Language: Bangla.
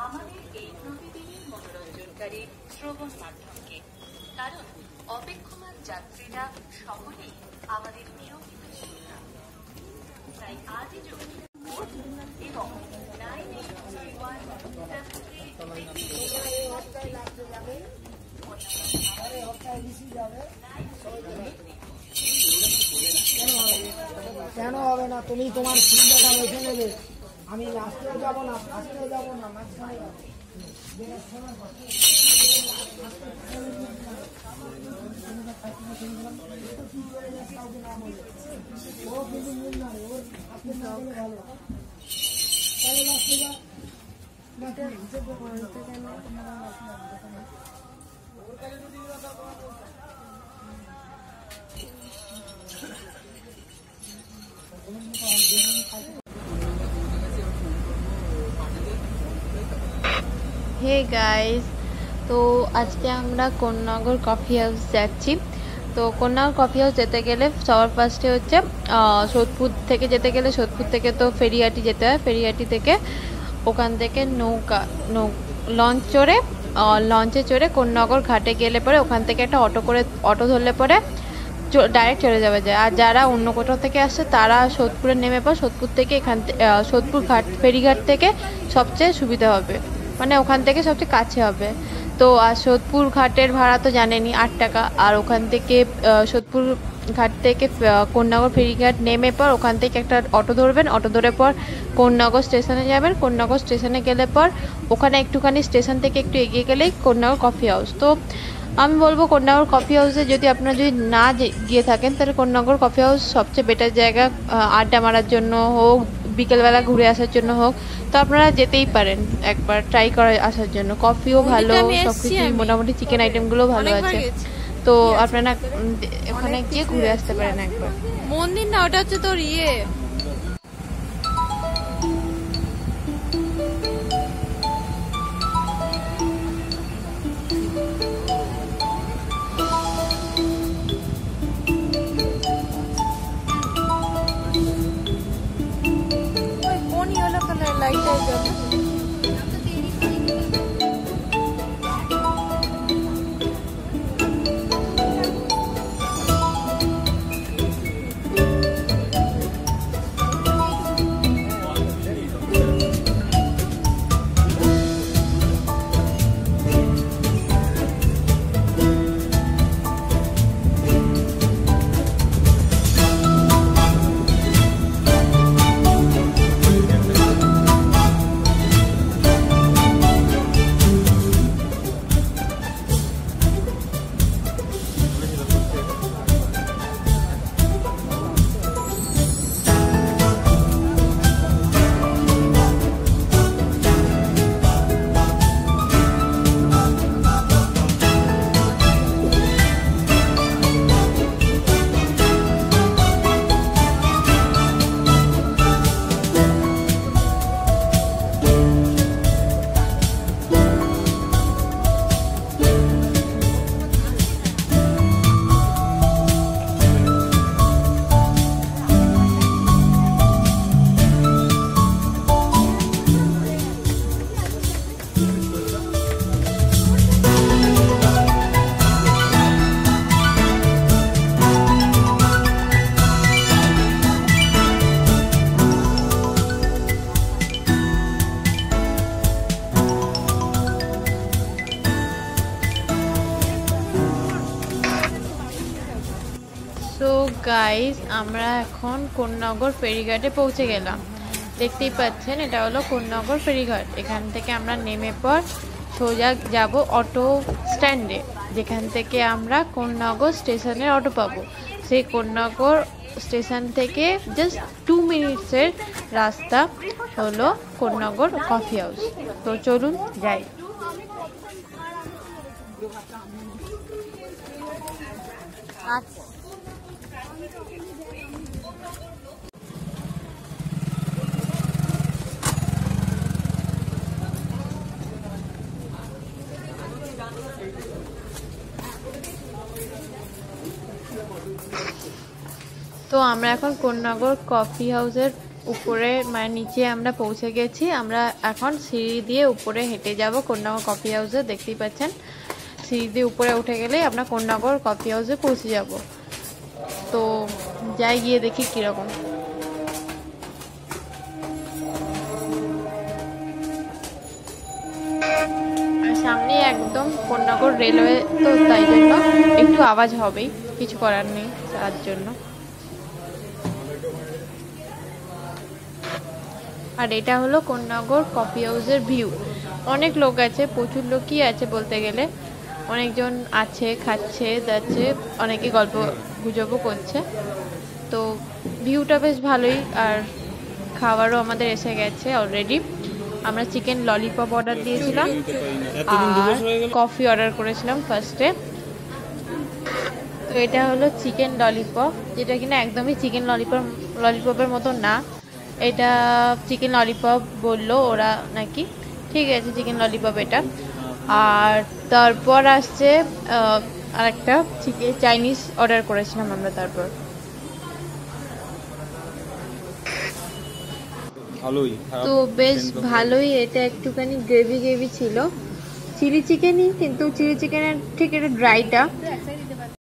আমাদের এই প্রতিদিনের মনোরঞ্জনকারী শ্রবণ মাধ্যমকে, কারণ অপেক্ষমান যাত্রীরা সকলেই আমাদের নিয়মিত শ্রোতা। তাই আজই যোগাযোগ এবং 98 কেন হবে না? তুমি তোমার সুবিধাটা বেছে নেবে। আমি লাস্টেও যাবো না, ফার্স্টেও যাবো না, মাঝখানে যাবো। ও কিন্তু মিল নয়, ওর আপনি না হলে ভালো। তাহলে লাস্টে যা হিসেবে করতে গেলে হে গাইস, তো আজকে আমরা কোন্নগর কফি হাউস যাচ্ছি। তো কোন্নগর কফি হাউস যেতে গেলে সবার ফার্স্টে হচ্ছে সোদপুর থেকে যেতে গেলে, সোদপুর থেকে তো ফেরিঘাটি যেতে হয়। ফেরিঘাটি থেকে ওখান থেকে লঞ্চে চড়ে কোন্নগর ঘাটে গেলে পরে ওখান থেকে একটা অটো ধরলে পরে ডাইরেক্ট চলে যাওয়া যায়। আর যারা অন্য কোথাও থেকে আসছে তারা সোদপুরে নেমে পর সোদপুর থেকে সোদপুর ফেরিঘাট থেকে সবচেয়ে সুবিধা হবে, মানে ওখান থেকে সবচেয়ে কাছে হবে। তো আর সোদপুর ঘাটের ভাড়া তো জানেনই 8 টাকা। আর ওখান থেকে সোদপুর ঘাট থেকে কোন্নগর ফেরিঘাট নেমে পর ওখান থেকে একটা অটো ধরবেন। অটো ধরে পর কোন্নগর স্টেশনে যাবেন। কোন্নগর স্টেশনে গেলে পর ওখানে একটুখানি স্টেশন থেকে একটু এগিয়ে গেলেই কোন্নগর কফি হাউস। তো আমি বলবো কোন্নগর কফি হাউসে যদি আপনারা যদি না গিয়ে থাকেন তাহলে কোন্নগর কফি হাউস সবচেয়ে বেটার জায়গা, আড্ডা মারার জন্য হোক, বিকেলবেলা ঘুরে আসার জন্য হোক। তো আপনারা যেতেই পারেন একবার ট্রাই করে আসার জন্য। কফিও ভালো, সবকিছু মোটামুটি চিকেন আইটেমগুলো ভালো আছে। তো আপনারা ওখানে গিয়ে ঘুরে আসতে পারেন একবার। মন্দির না, ওটা হচ্ছে তোর কোন ইয়েলো কালার লাইট আছে। সো গাইস, আমরা এখন কোন্নগর ফেরিঘাটে পৌঁছে গেলাম। দেখতেই পাচ্ছেন এটা হলো কোন্নগর ফেরিঘাট। এখান থেকে আমরা নেমে পর সোজা যাব অটো স্ট্যান্ডে, যেখান থেকে আমরা কোন্নগর স্টেশনের অটো পাবো। সেই কোন্নগর স্টেশন থেকে জাস্ট 2 মিনিটসের রাস্তা হলো কোন্নগর কফি হাউস। তো চলুন যাই। তো আমরা এখন কোন্নগর কফি হাউসের উপরে মানে নিচে আমরা পৌঁছে গেছি। আমরা এখন সিঁড়ি দিয়ে উপরে হেঁটে যাব কোন্নগর কফি হাউসে। দেখতেই পাচ্ছেন সিঁড়ি দিয়ে উপরে উঠে গেলে আমরা কোন্নগর কফি হাউসে পৌঁছে যাব। তো যাই গিয়ে দেখি কীরকম। সামনে একদম কোন্নগর রেলওয়ে, তো তাই জন্য একটু আওয়াজ হবেই, কিছু করার নেই তার জন্য। আর এটা হলো কোন্নগর কফি হাউসের ভিউ। অনেক লোক আছে, প্রচুর লোকই আছে বলতে গেলে। অনেকজন আছে, খাচ্ছে যাচ্ছে, অনেকে গল্প গুজবও করছে। তো ভিউটা বেশ ভালোই। আর খাবারও আমাদের এসে গেছে অলরেডি। আমরা চিকেন ললিপপ অর্ডার দিয়েছিলাম আর কফি অর্ডার করেছিলাম ফার্স্টে। তো এটা হলো চিকেন ললিপপ, যেটা কিনা একদমই চিকেন ললিপপের মতো না। এটা চিকেন ললিপপ বললো ওরা নাকি, ঠিক আছে চিকেন ললিপপ এটা। আর তারপর আসছে আরেকটা চাইনিজ অর্ডার করেছিলাম আমরা। তারপর তো বেশ ভালোই, এটা একটুখানি গ্রেভি ছিল, চিলি চিকেনই, কিন্তু চিলি চিকেনের ঠিক এটা ড্রাইটা